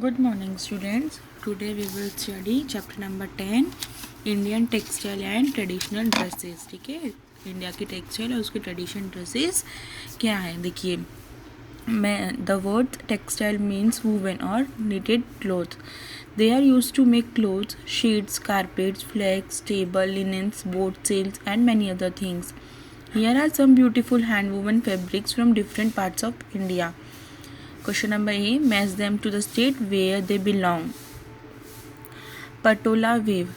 Good morning, students. Today we will study chapter number 10 Indian textile and traditional dresses. ठीक है, India की textile और उसकी traditional dresses क्या है. देखिए, मैं the word textile means woven और knitted cloth. They are used to make clothes, sheets, carpets, flags, table, linens, boat sails and many other things. Here are some beautiful hand woven fabrics from different parts of India. Question number A. Match them to the state where they belong. Patola weave.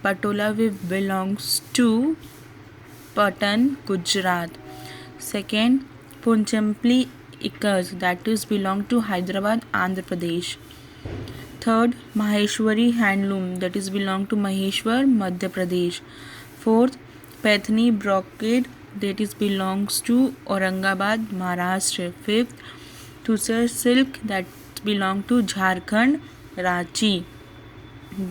Patola weave belongs to Patan, Gujarat. Second, Ponchampli Ikaz, that is belong to Hyderabad, Andhra Pradesh. Third, Maheshwari handloom, that is belong to Maheshwar, Madhya Pradesh. Fourth, Paithani brocade, that is belongs to Aurangabad, Maharashtra. Fifth, Tusar silk, that belong to Jharkhand, Ranchi.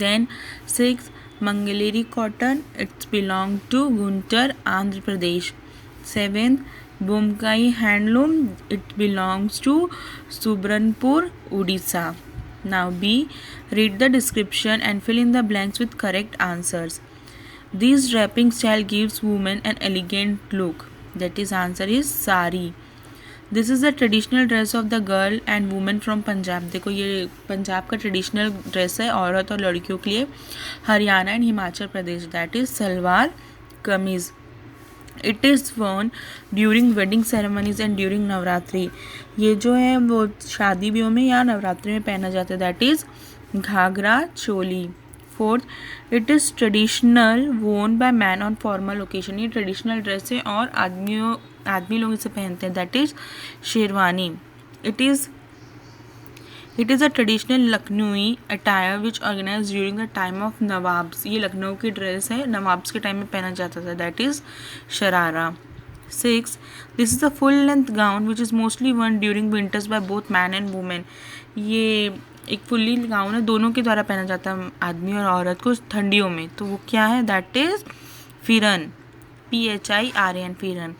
Then sixth, Mangaleri cotton, it belong to Guntur, Andhra Pradesh. Seventh, Bomkai handloom, it belongs to Subranpur, Odisha. Now B. Read the description and fill in the blanks with correct answers. This draping style gives women an elegant look. That is, answer is sari. This is the traditional dress of the girl and women from Punjab. देखो, ये पंजाब का traditional dress है औरत और लड़कियों के लिए. Haryana and Himachal Pradesh, that is salwar kameez. It is worn during wedding ceremonies and during Navratri. ये जो है वो शादी ब्याह में या नवरात्रि में पहना जाता है. That is ghagra choli. Fourth, it is traditional worn by man on formal occasion. ये ट्रेडिशनल ड्रेस है और आदमी लोग इसे पहनते हैं. That is sherwani. It is a traditional Lucknowi attire which organize during the time of nawabs. ये लखनऊ की ड्रेस है, नवाब्स के टाइम में पहना जाता था. That is sharara. Six, this is a full length gown which is mostly worn during winters by both man and women. ये एक फुल्ली गाउन है, दोनों के द्वारा पहना जाता है, आदमी और औरत को, ठंडियों में. तो वो क्या है? That is phiran. PHIRAN, phiran.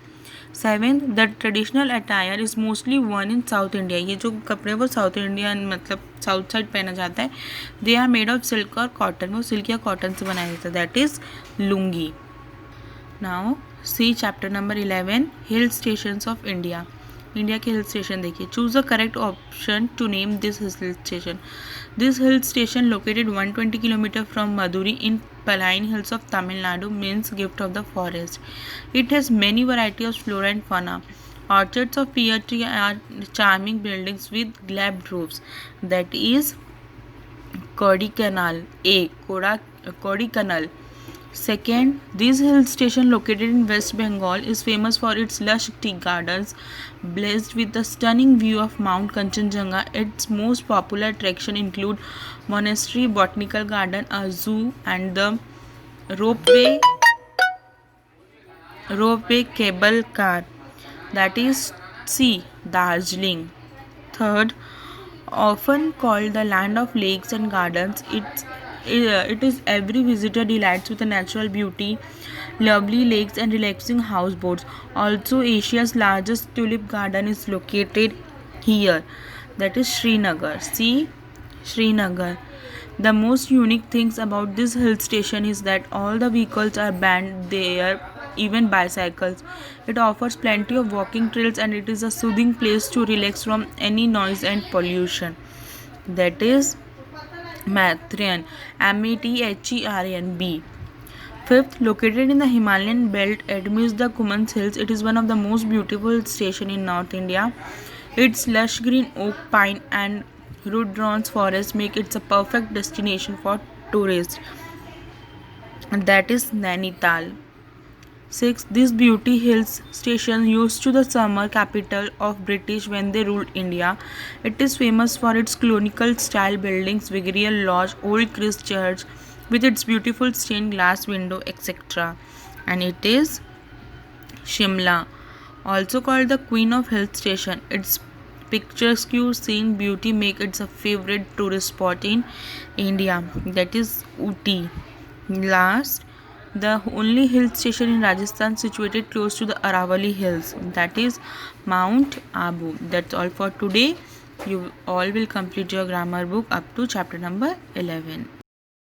Seventh, the traditional attire is mostly worn in south India. ये जो कपड़े वो साउथ इंडियन मतलब साउथ साइड पहना जाता है. They are made of silk और कॉटन. वो सिल्क या कॉटन से बनाया जाता है. That is lungi. Now see chapter number 11, hill stations of India. India के हिल स्टेशन देखिए. Choose the correct option to name this hill station. This hill station located 120 kilometre from Madurai in Palain Hills of Tamil Nadu means gift of the forest. It has many variety of flora and fauna. Orchards of pear tree are charming buildings with glabbed roofs. That is Kodaikanal. Kodaikanal. Second, this hill station located in West Bengal is famous for its lush tea gardens, blessed with a stunning view of Mount Kanchenjunga. Its most popular attraction include monastery, botanical garden, a zoo, and the ropeway cable car. That is C. Darjeeling. Third, often called the land of lakes and gardens, it is every visitor delights with the natural beauty, lovely lakes and relaxing houseboats. Also, Asia's largest tulip garden is located here. That is Srinagar. See, Srinagar. The most unique things about this hill station is that all the vehicles are banned there, even bicycles. It offers plenty of walking trails and it is a soothing place to relax from any noise and pollution. That is Mathran. Mathern. B. Fifth, located in the Himalayan belt amidst the Kumans Hills, it is one of the most beautiful stations in North India. Its lush green oak, pine, and rhododendrons forest make it a perfect destination for tourists. And that is Nainital. 6. This Beauty Hills station used to the summer capital of British when they ruled India. It is famous for its colonial style buildings, Victoria Lodge, Old Christ Church with its beautiful stained glass window, etc. And it is Shimla, also called the Queen of Hill Station. Its picturesque scene beauty make it a favorite tourist spot in India. That is Ooty. Last, the only hill station in Rajasthan situated close to the Aravalli Hills, that is Mount Abu. That's all for today. you all will complete your grammar book up to chapter number 11.